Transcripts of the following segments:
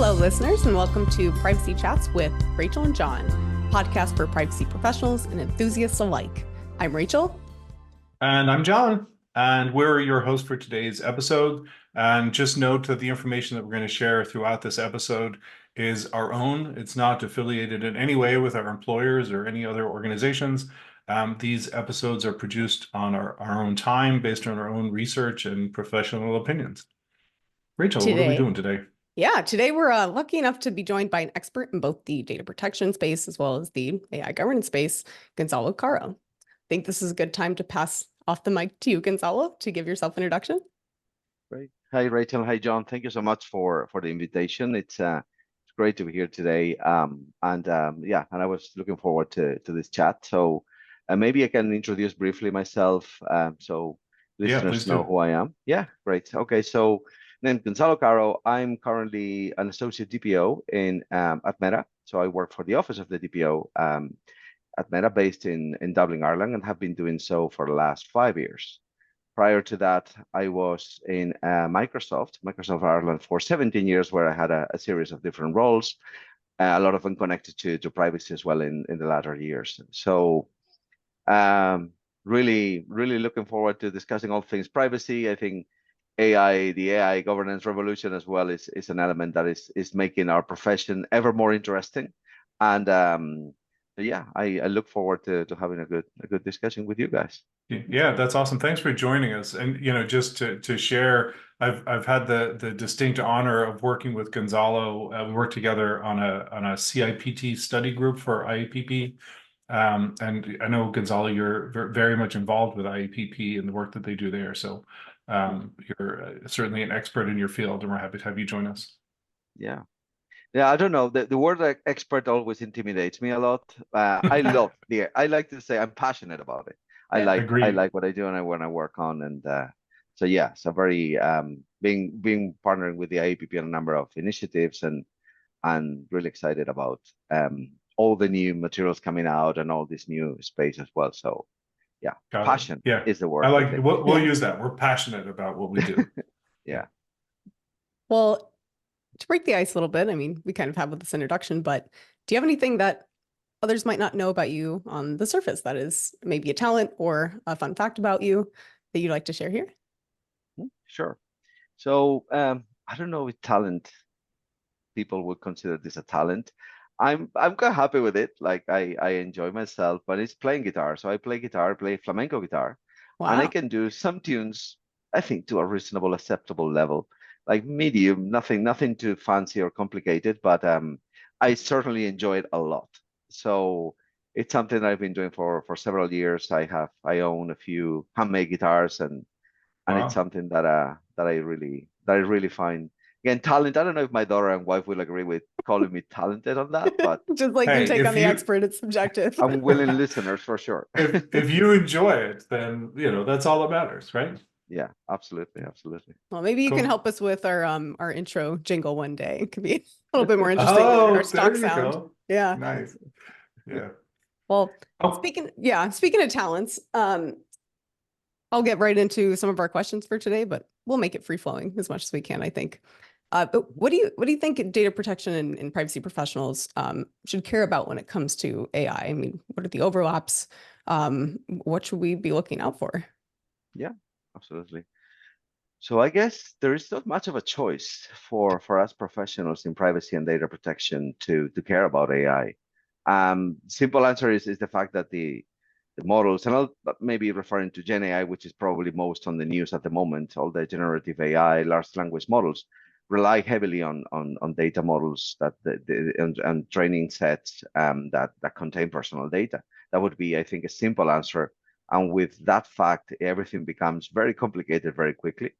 Hello, listeners, and welcome to Privacy Chats with Rachel and John, podcast for privacy professionals and enthusiasts alike. I'm Rachel. And I'm John, and we're your host for today's episode. And just note that the information that we're going to share throughout this episode is our own. It's not affiliated in any way with our employers or any other organizations. These episodes are produced on our own time, based on our own research and professional opinions. Rachel, what are we doing today? Today we're lucky enough to be joined by an expert in both the data protection space as well as the AI governance space, Gonzalo Caro. I think this is a good time to pass off the mic to you, Gonzalo, to give yourself an introduction. Great. Hi, Rachel. Hi, John. Thank you so much for the invitation. It's great to be here today. And I was looking forward to this chat. So maybe I can introduce briefly myself so listeners know who I am. Yeah, great. Okay, so named Gonzalo Caro. I'm currently an Associate DPO at Meta. So I work for the Office of the DPO at Meta, based in Dublin, Ireland, and have been doing so for the last 5 years. Prior to that, I was in Microsoft Ireland for 17 years, where I had a series of different roles, a lot of them connected to privacy as well in the latter years. So really looking forward to discussing all things privacy. I think the AI governance revolution as well is an element that is making our profession ever more interesting. And I look forward to having a good discussion with you guys. Yeah, that's awesome. Thanks for joining us. And just to share, I've had the distinct honor of working with Gonzalo. We worked together on a CIPT study group for IAPP. And I know, Gonzalo, you're very much involved with IAPP and the work that they do there. So you're certainly an expert in your field, and we're happy to have you join us. Yeah, I don't know. The word expert always intimidates me a lot. I like to say I'm passionate about it. I like what I do and I want to work on. And so very being partnering with the IAPP on a number of initiatives and really excited about all the new materials coming out and all this new space as well. So yeah, passion is the word. I like it. We'll use that. We're passionate about what we do. Yeah. Well, to break the ice a little bit, I mean, we kind of have with this introduction, but do you have anything that others might not know about you on the surface that is maybe a talent or a fun fact about you that you'd like to share here? Sure. So I don't know if talent, people would consider this a talent. I'm quite happy with it. Like I enjoy myself, but it's playing guitar. So I play flamenco guitar. Wow. And I can do some tunes, I think, to a reasonable, acceptable level, like medium, nothing too fancy or complicated, but I certainly enjoy it a lot. So it's something I've been doing for several years. I own a few handmade guitars, and it's something that I really find. Again, talent. I don't know if my daughter and wife will agree with calling me talented on that, but just like you take on the expert, it's subjective. I'm willing listeners for sure. if you enjoy it, then that's all that matters, right? Yeah, absolutely. Well, maybe you can help us with our intro jingle one day. It could be a little bit more interesting than our stock sound. Go. Yeah. Nice. Yeah. Well, speaking of talents, I'll get right into some of our questions for today, but we'll make it free flowing as much as we can, I think. But what do you think data protection and privacy professionals should care about when it comes to AI? I mean, what are the overlaps? What should we be looking out for? Yeah, absolutely. So I guess there is not much of a choice for us professionals in privacy and data protection to care about AI. Simple answer is the fact that the models, and I'll maybe referring to Gen AI, which is probably most on the news at the moment, all the generative AI, large language models, rely heavily on data models and training sets that contain personal data. That would be, I think, a simple answer. And with that fact, everything becomes very complicated very quickly.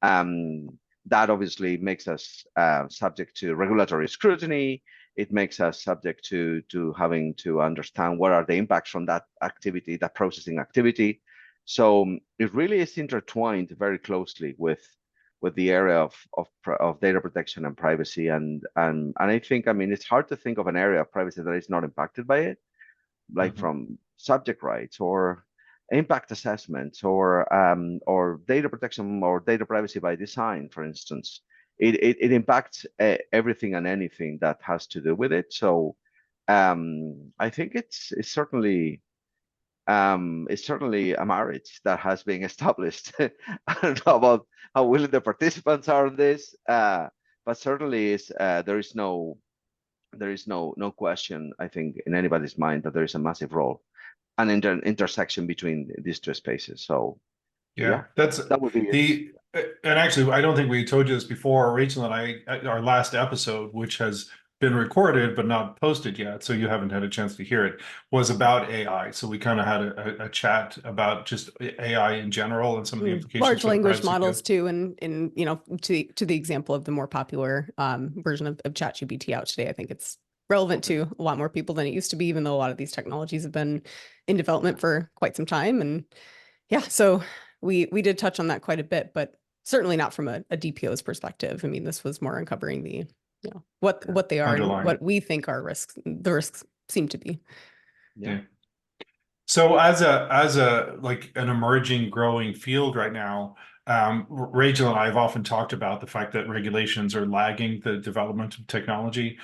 That obviously makes us subject to regulatory scrutiny. It makes us subject to having to understand what are the impacts from that activity, that processing activity. So it really is intertwined very closely with the area of data protection and privacy. And I think, I mean, it's hard to think of an area of privacy that is not impacted by it, like from subject rights or impact assessments or data protection or data privacy by design, for instance. it impacts everything and anything that has to do with it. So I think it's certainly a marriage that has been established. I don't know about how willing the participants are on this, but certainly there is no question, I think, in anybody's mind that there is a massive role, an intersection between these two spaces. So Yeah, that's that would be it. and actually, I don't think we told you this before, Rachel and I, our last episode, which has been recorded but not posted yet, so you haven't had a chance to hear it, was about AI. So we kind of had a chat about just AI in general and some of the implications large for the language privacy models code. too, and you know, to the example of the more popular version of ChatGPT out today, I think it's relevant to a lot more people than it used to be, even though a lot of these technologies have been in development for quite some time. And yeah, so we did touch on that quite a bit, but certainly not from a DPO's perspective. I mean, this was more uncovering the, you know, what they are and Underlying. what we think are risks, the risks seem to be. Yeah. So as a like an emerging, growing field right now, Rachel and I have often talked about the fact that regulations are lagging the development of technology.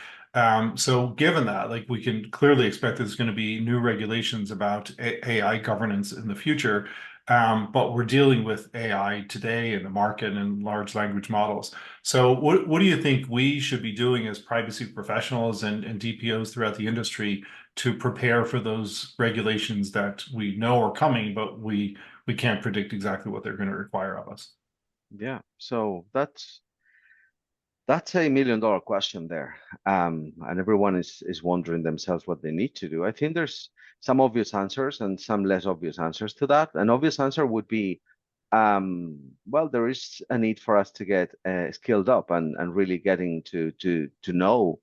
So given that, like we can clearly expect there's going to be new regulations about AI governance in the future. But we're dealing with AI today in the market and large language models. So what do you think we should be doing as privacy professionals and DPOs throughout the industry to prepare for those regulations that we know are coming, but we can't predict exactly what they're going to require of us? Yeah, so that's a $1 million question there, and everyone is wondering themselves what they need to do. I think there's some obvious answers and some less obvious answers to that. An obvious answer would be, well, there is a need for us to get skilled up and really getting to know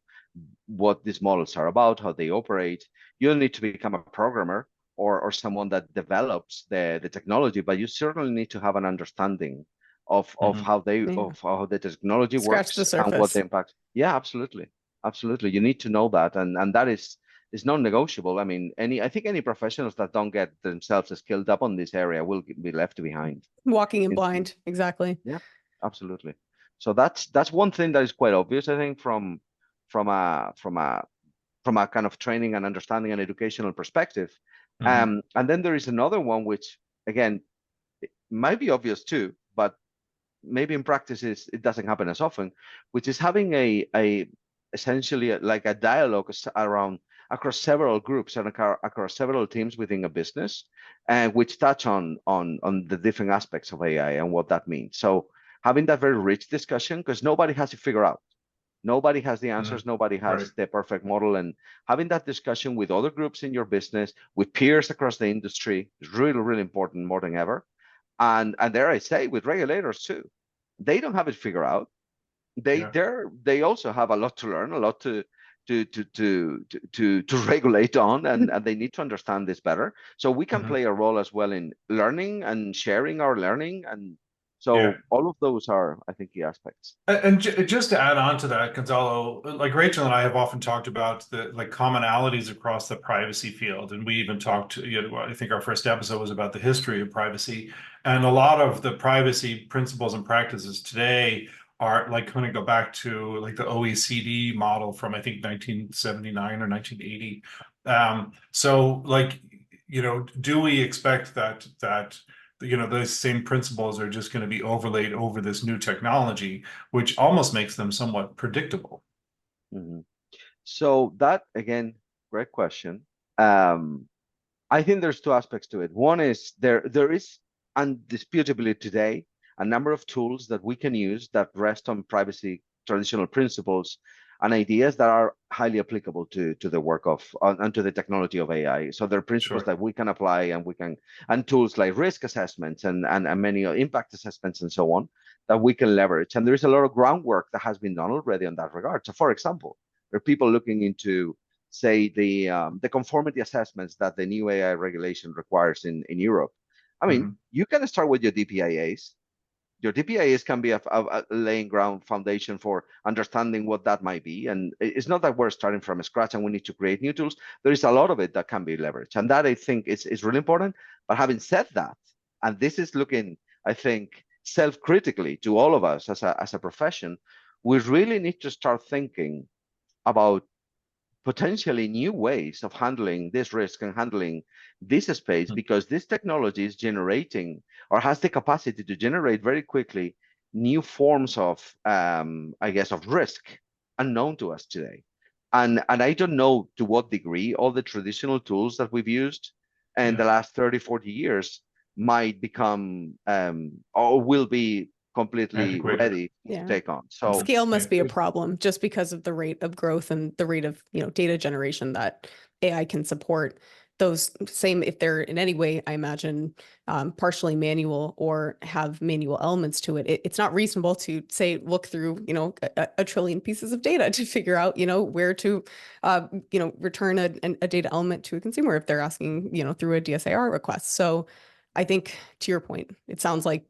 what these models are about, how they operate. You don't need to become a programmer or someone that develops the technology, but you certainly need to have an understanding of how the technology Scratch the works and what the surface. impact. Yeah, absolutely, absolutely. You need to know that, and that is non-negotiable. I mean, I think any professionals that don't get themselves skilled up on this area will be left behind. Walking in blind, exactly. Yeah, absolutely. So that's one thing that is quite obvious, I think, from a kind of training and understanding and educational perspective. And then there is another one which, again, it might be obvious too, but maybe in practice it doesn't happen as often, which is having a essentially like a dialogue around across several groups and across several teams within a business, and which touch on the different aspects of AI and what that means. So having that very rich discussion, because nobody has to figure out. Nobody has the answers. Nobody has the perfect model. And having that discussion with other groups in your business, with peers across the industry, is really, really important, more than ever. And dare I say, with regulators too, they don't have it figured out. They also have a lot to learn, a lot to regulate on, and they need to understand this better. So we can play a role as well in learning and sharing our learning. And so all of those are, I think, key aspects. And just to add on to that, Gonzalo, like Rachel and I have often talked about the like commonalities across the privacy field, and we even talked. I think our first episode was about the history of privacy, and a lot of the privacy principles and practices today are like going to go back to like the OECD model from I think 1979 or 1980. So like do we expect that those same principles are just going to be overlaid over this new technology, which almost makes them somewhat predictable? So that, again, great question. I think there's two aspects to it. One is there is undisputably today a number of tools that we can use that rest on privacy traditional principles and ideas that are highly applicable to the work of and to the technology of AI. So there are principles that we can apply, and tools like risk assessments and many impact assessments and so on that we can leverage. And there is a lot of groundwork that has been done already in that regard. So, for example, there are people looking into, say, the conformity assessments that the new AI regulation requires in Europe. I mean, you can start with your DPIAs. Your DPIAs can be a laying ground foundation for understanding what that might be. And it's not that we're starting from scratch and we need to create new tools. There is a lot of it that can be leveraged. And that, I think, is really important. But having said that, and this is looking, I think, self-critically to all of us as a profession, we really need to start thinking about potentially new ways of handling this risk and handling this space, because this technology is generating or has the capacity to generate very quickly new forms of, I guess, of risk unknown to us today. And I don't know to what degree all the traditional tools that we've used in the last 30, 40 years might become or will be completely ready to take on. So scale must be a problem just because of the rate of growth and the rate of, data generation that AI can support. Those same, if they're in any way, I imagine, partially manual or have manual elements to it, it's not reasonable to say, look through, a trillion pieces of data to figure out, where to, return a data element to a consumer if they're asking, through a DSAR request. So I think to your point, it sounds like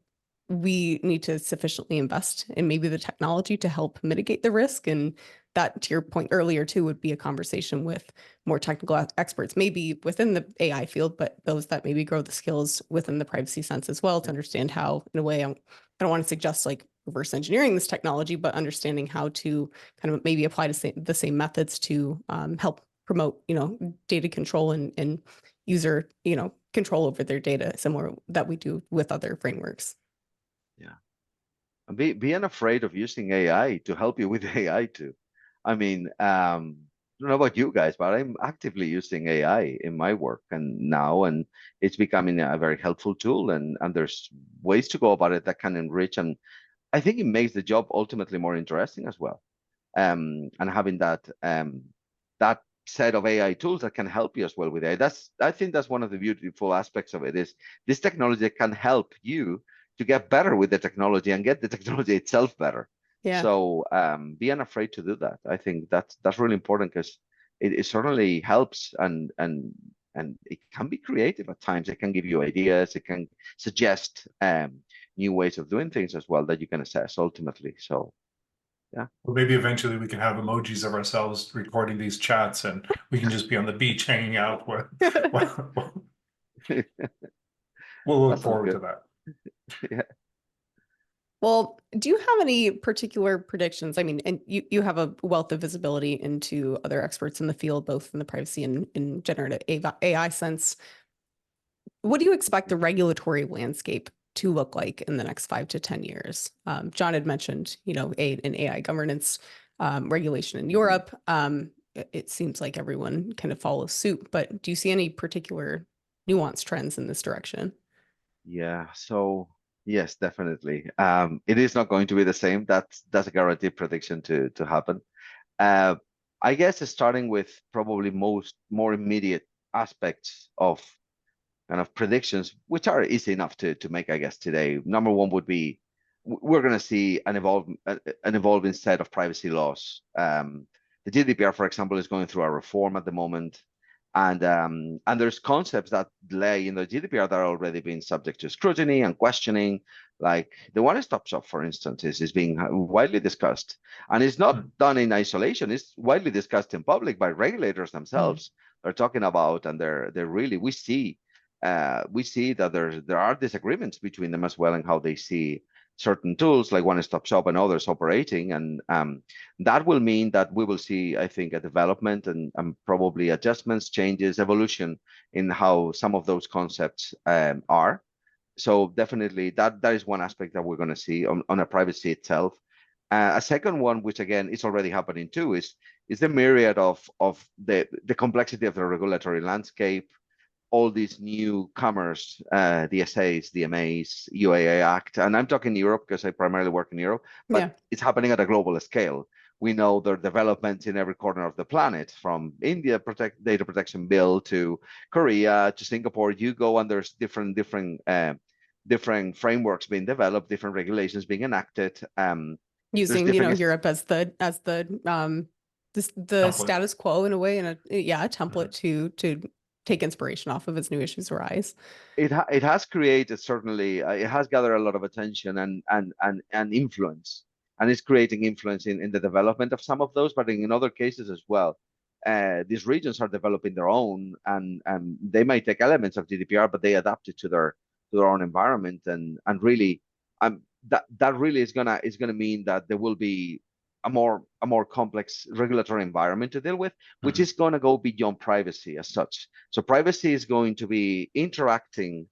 we need to sufficiently invest in maybe the technology to help mitigate the risk. And that, to your point earlier too, would be a conversation with more technical experts, maybe within the AI field, but those that maybe grow the skills within the privacy sense as well, to understand how, in a way, I don't want to suggest like reverse engineering this technology, but understanding how to kind of maybe apply the same methods to help promote, data control and user, control over their data, similar that we do with other frameworks. Yeah. And being afraid of using AI to help you with AI too. I mean, I don't know about you guys, but I'm actively using AI in my work and it's becoming a very helpful tool, and there's ways to go about it that can enrich, and I think it makes the job ultimately more interesting as well. And having that set of AI tools that can help you as well with AI. I think that's one of the beautiful aspects of it, is this technology can help you to get better with the technology and get the technology itself better. Yeah. So be unafraid to do that. I think that's really important, because it certainly helps, and it can be creative at times. It can give you ideas. It can suggest new ways of doing things as well that you can assess ultimately. So yeah. Well, maybe eventually we can have emojis of ourselves recording these chats, and we can just be on the beach hanging out. We'll look forward to that. Yeah. Well, do you have any particular predictions? I mean, and you have a wealth of visibility into other experts in the field, both in the privacy and in generative AI sense. What do you expect the regulatory landscape to look like in the next 5 to 10 years? John had mentioned, an AI governance regulation in Europe. It seems like everyone kind of follows suit, but do you see any particular nuanced trends in this direction? Yeah, so yes, definitely. It is not going to be the same. That's a guaranteed prediction to happen. I guess starting with probably more immediate aspects of kind of predictions, which are easy enough to make, I guess, today. Number one would be we're going to see an evolving set of privacy laws. The GDPR, for example, is going through a reform at the moment. And there's concepts that lay in the GDPR that are already being subject to scrutiny and questioning, like the one-stop shop, for instance, is being widely discussed. And it's not done in isolation. It's widely discussed in public by regulators themselves. They're talking about, and they're really, we see that there are disagreements between them as well, and how they see certain tools like one-stop shop and others operating. And that will mean that we will see, I think, a development and probably adjustments, changes, evolution in how some of those concepts are. So definitely that is one aspect that we're going to see on a privacy itself. A second one, which again is already happening too, is the myriad of the complexity of the regulatory landscape, all these newcomers, DSAs, DMAs, UAA Act, and I'm talking Europe because I primarily work in Europe, but it's happening at a global scale. We know there are developments in every corner of the planet, from India data protection bill to Korea to Singapore. You go and there's different frameworks being developed, different regulations being enacted. Using Europe as the status quo in a way, and a template to take inspiration off of as new issues arise. It has created, certainly, it has gathered a lot of attention and influence, and it's creating influence in the development of some of those, but in other cases as well. These regions are developing their own, and they might take elements of GDPR, but they adapt it to their own environment. And really, that really is gonna mean that there will be a more complex regulatory environment to deal with, which is going to go beyond privacy as such. So privacy is going to be interacting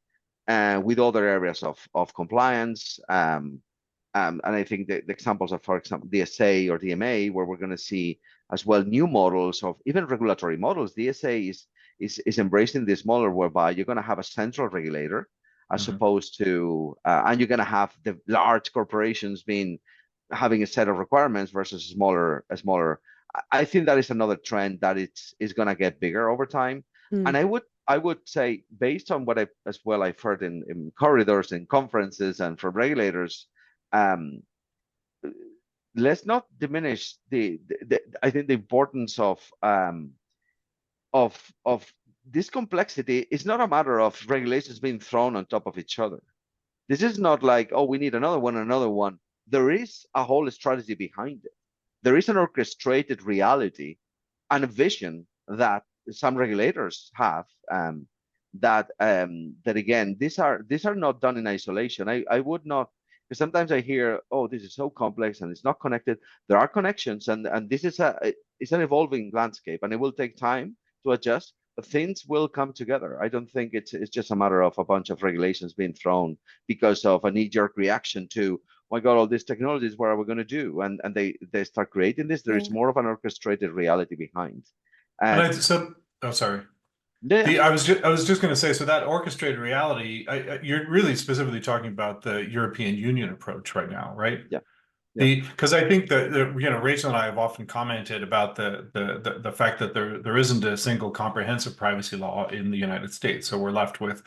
with other areas of compliance. And I think the examples are, for example, DSA or DMA, where we're going to see as well new models of even regulatory models. DSA is embracing this model whereby you're going to have a central regulator as opposed to, and you're going to have the large corporations having a set of requirements versus a smaller. I think that is another trend that is going to get bigger over time. And I would say, based on what I've heard in corridors and conferences and from regulators, let's not diminish I think the importance of this complexity. Is not a matter of regulations being thrown on top of each other. This is not like, oh, we need another one. There is a whole strategy behind it. There is an orchestrated reality and a vision that some regulators have, that again, these are not done in isolation. I would not, because sometimes I hear, oh, this is so complex and it's not connected. There are connections, and this is it's an evolving landscape, and it will take time to adjust, but things will come together. I don't think it's just a matter of a bunch of regulations being thrown because of a knee-jerk reaction to, oh my God, all these technologies, what are we going to do? And they start creating this. There is more of an orchestrated reality behind. Oh, sorry. Yeah. I was just going to say, so that orchestrated reality, you're really specifically talking about the European Union approach right now, right? Yeah. Because I think that Rachel and I have often commented about the fact that there isn't a single comprehensive privacy law in the United States, so we're left with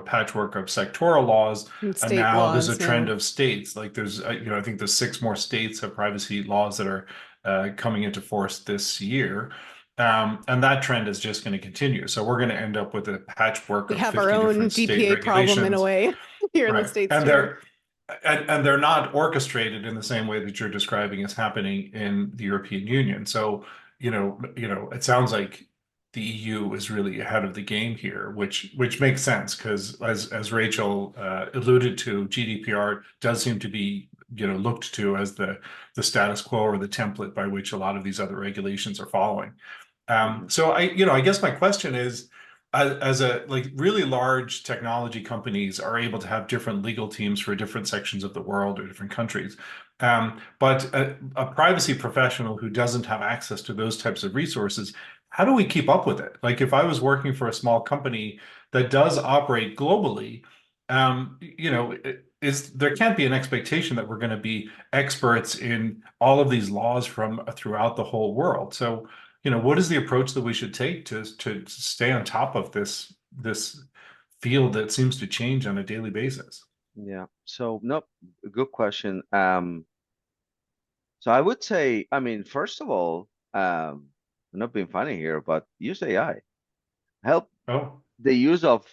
patchwork of sectoral laws, and now there's a trend of states. Like there's I think there's 6 more states have privacy laws that are coming into force this year. And that trend is just going to continue. So we're going to end up with a patchwork of 50 different state regulations. We have our own DPA problem in a way here in the States too. And they're not orchestrated in the same way that you're describing is happening in the European Union. So, it sounds like the EU is really ahead of the game here, which makes sense because as Rachel alluded to, GDPR does seem to be looked to as the status quo or the template by which a lot of these other regulations are following. So I guess my question is, as a really large technology companies are able to have different legal teams for different sections of the world or different countries. But a privacy professional who doesn't have access to those types of resources, how do we keep up with it? Like if I was working for a small company that does operate globally, there can't be an expectation that we're going to be experts in all of these laws from throughout the whole world. So what is the approach that we should take to stay on top of this field that seems to change on a daily basis? Yeah. So no, good question. So I would say, first of all, I'm not being funny here, but use AI. Help the use of,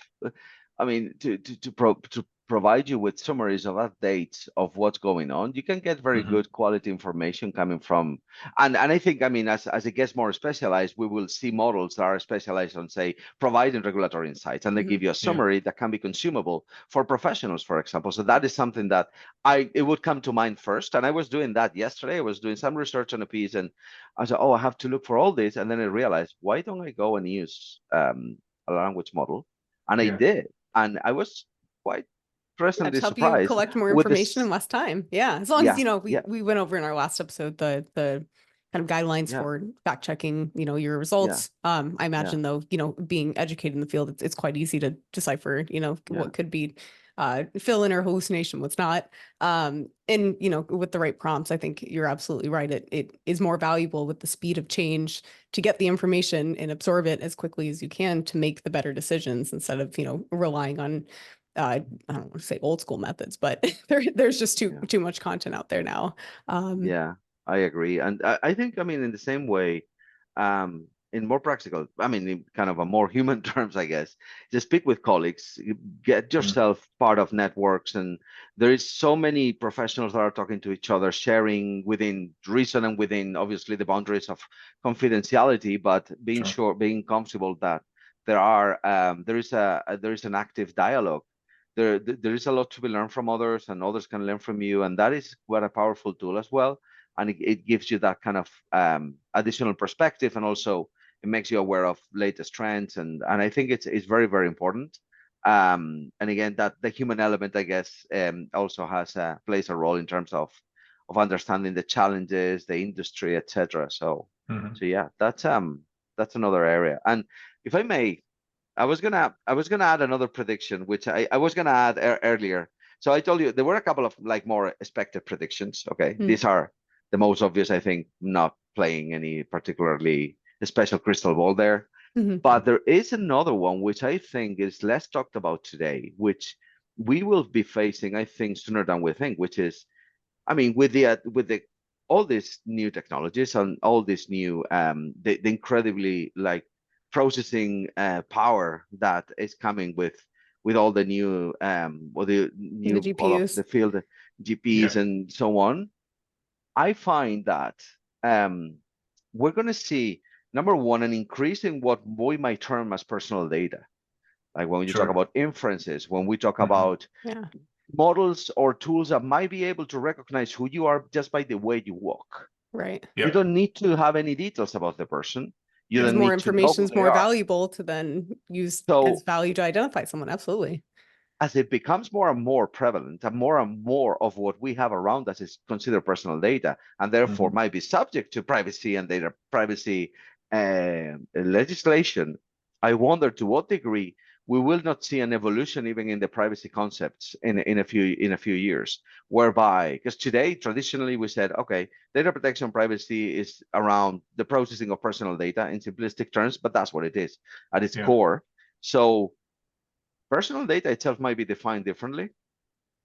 to provide you with summaries of updates of what's going on. You can get very good quality information coming from, and I think, as it gets more specialized, we will see models that are specialized on, say, providing regulatory insights, and they give you a summary that can be consumable for professionals, for example. So that is something that it would come to mind first. And I was doing that yesterday. I was doing some research on a piece, and I said, oh, I have to look for all this. And then I realized, why don't I go and use a language model? And I did. And I was quite pleasantly help surprised. You collect more information in less time. Yeah. As long as, we went over in our last episode, the kind of guidelines for fact checking, your results. I imagine though, being educated in the field, it's quite easy to decipher, what could be fill in or hallucination, what's not. And, with the right prompts, I think you're absolutely right. It is more valuable with the speed of change to get the information and absorb it as quickly as you can to make the better decisions instead of, relying on I don't want to say old school methods, but there's just too much content out there now. Yeah, I agree. And I think, in the same way, in more practical, in kind of a more human terms, I guess, just speak with colleagues, get yourself part of networks. And there is so many professionals that are talking to each other, sharing within reason and within, obviously, the boundaries of confidentiality, but being comfortable that there is an active dialogue. there is a lot to be learned from others, and others can learn from you, and that is what a powerful tool as well. And it gives you that kind of additional perspective, and also it makes you aware of latest trends, and I think it's very, very important. And again, that the human element, I guess, also plays a role in terms of understanding the challenges, the industry, etc. So yeah, that's another area. And if I may, I was gonna add another prediction, which I was gonna add earlier. So I told you there were a couple of like more expected predictions. Okay, these are the most obvious, I think, not playing any particularly special crystal ball there. But there is another one which I think is less talked about today, which we will be facing, I think, sooner than we think, which is, I mean, with the all these new technologies and all this new the incredibly like processing power that is coming with all the new or the new all of the field GPs and so on. I find that we're going to see, number one, an increase in what we might term as personal data. Like when you talk about inferences, when we talk about models or tools that might be able to recognize who you are just by the way you walk. Right. You don't need to have any details about the person. You Because don't more need to know information is who they more are. valuable to then use as value to identify someone. Absolutely. As it becomes more and more prevalent, and more of what we have around us is considered personal data, and therefore might be subject to privacy and data privacy legislation, I wonder to what degree we will not see an evolution even in the privacy concepts in a few years, whereby, because today traditionally we said, okay, data protection privacy is around the processing of personal data in simplistic terms, but that's what it is at its core. So personal data itself might be defined differently.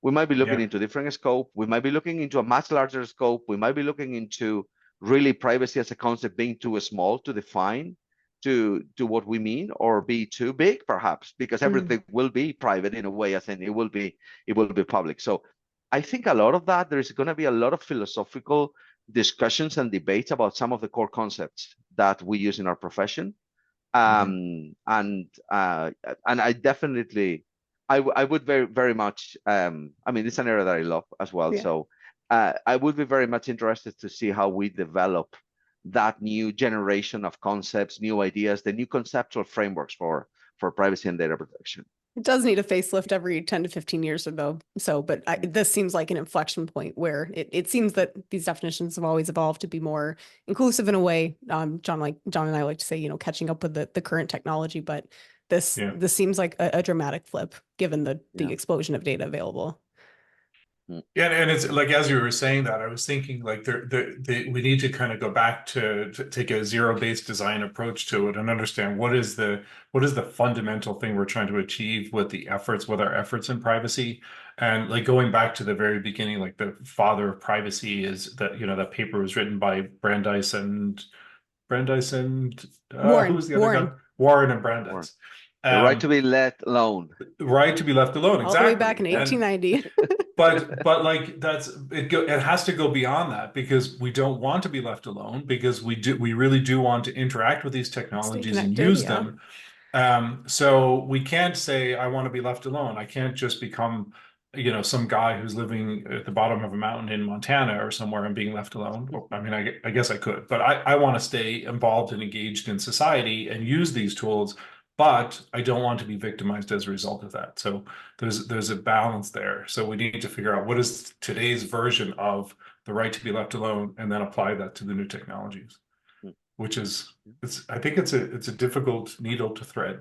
We might be looking into different scope. We might be looking into a much larger scope. We might be looking into really privacy as a concept being too small to define to what we mean, or be too big, perhaps, because everything will be private in a way, as in it will be public. So I think a lot of that, there's going to be a lot of philosophical discussions and debates about some of the core concepts that we use in our profession. And I definitely, I would very, very much, I mean, it's an area that I love as well. So I would be very much interested to see how we develop that new generation of concepts, new ideas, the new conceptual frameworks for privacy and data protection. It does need a facelift every 10 to 15 years or though. So, but this seems like an inflection point where it seems that these definitions have always evolved to be more inclusive in a way. John and I like to say, you know, catching up with the current technology, but this seems like a dramatic flip given the explosion of data available. Yeah, and it's like, as you were saying that, I was thinking like we need to kind of go back to take a zero-based design approach to it and understand what is the fundamental thing we're trying to achieve with our efforts in privacy. And like going back to the very beginning, like the father of privacy is that, you know, that paper was written by Brandeis and Warren. who was the other guy? Warren and Brandeis. The right to be let alone. Right to be left alone. Exactly. All the way back in 1890. But like it has to go beyond that, because we don't want to be left alone, because we really do want to interact with these technologies and use them. So we can't say I want to be left alone. I can't just become, you know, some guy who's living at the bottom of a mountain in Montana or somewhere and being left alone. I mean, I guess I could, but I want to stay involved and engaged in society and use these tools, but I don't want to be victimized as a result of that. So there's a balance there. So we need to figure out what is today's version of the right to be left alone, and then apply that to the new technologies, which is, I think it's a difficult needle to thread.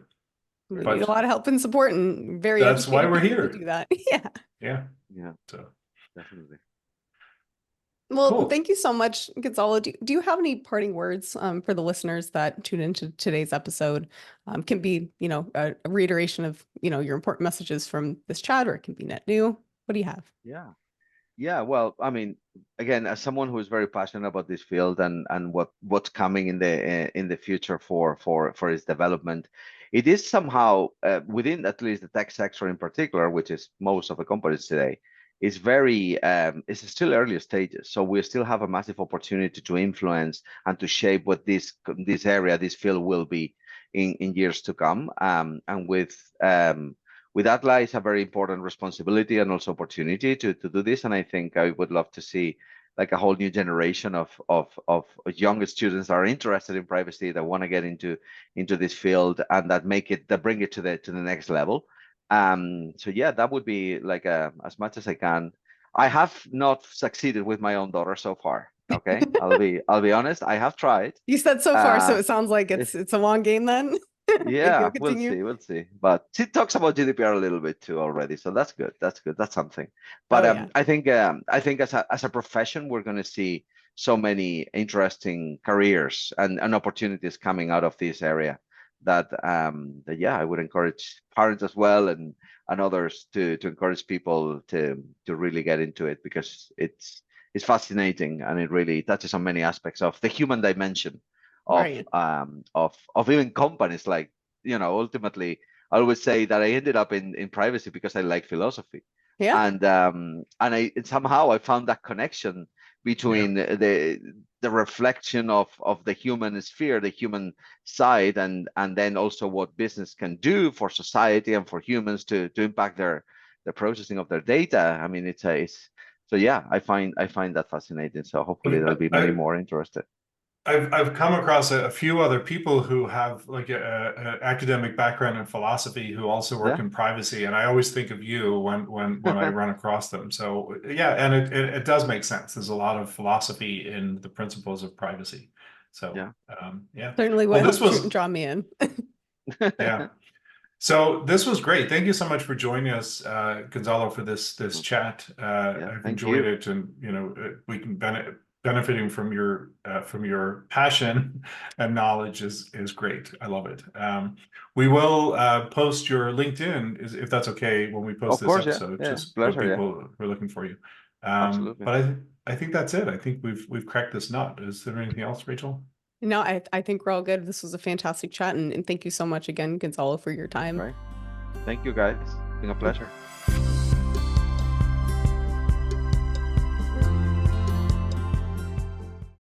We need a lot of help and support, and that's why we're here to do that. Yeah. So definitely. Well, cool. Thank you so much, Gonzalo. Do you have any parting words for the listeners that tune into today's episode? Can be, you know, a reiteration of, you know, your important messages from this chat, or it can be net new. What do you have? Yeah. Well, I mean, again, as someone who is very passionate about this field and what's coming in the future for its development, it is somehow within at least the tech sector in particular, which is most of the companies today, is very it's still early stages. So we still have a massive opportunity to influence and to shape what this field will be in years to come. And with with that lies a very important responsibility and also opportunity to do this. And I think I would love to see like a whole new generation of younger students that are interested in privacy, that want to get into this field, and that bring it to the next level. So yeah, that would be like as much as I can. I have not succeeded with my own daughter so far. Okay, I'll be honest. I have tried. You said so far, so it sounds like it's a long game then. Maybe Yeah, you'll we'll continue. see, we'll see. But she talks about GDPR a little bit too already, so that's good. That's good. That's something. But Oh, yeah. I think as a profession, we're going to see so many interesting careers and opportunities coming out of this area that yeah, I would encourage parents as well, and others to encourage people to really get into it, because it's fascinating, and it really touches on many aspects of the human dimension of Right. of even companies. Like, ultimately, I always say that I ended up in privacy because I like philosophy. Yeah. And I somehow I found that connection between the reflection of the human sphere, the human side, and then also what business can do for society and for humans to impact their processing of their data. I mean, it's so yeah, I find that fascinating. So hopefully there'll be many more interested. I've come across a few other people who have like a academic background in philosophy who also work Yeah. in privacy, and I always think of you when I run across them. So yeah, and it does make sense. There's a lot of philosophy in the principles of privacy. So Yeah. yeah. Certainly Well, would this help was draw me in. yeah. So this was great. Thank you so much for joining us, Gonzalo, for this chat. Yeah, I've thank enjoyed you. it, and we can benefiting from your passion and knowledge is great. I love it. We will post your LinkedIn, if that's okay, when we post Of this course, yeah, episode, yeah, just for pleasure, yeah, people who are looking for you. absolutely. But I think that's it. I think we've cracked this nut. Is there anything else, Rachel? No, I think we're all good. This was a fantastic chat, and thank you so much again, Gonzalo, for your time. Right. Thank you, guys. It's been a pleasure.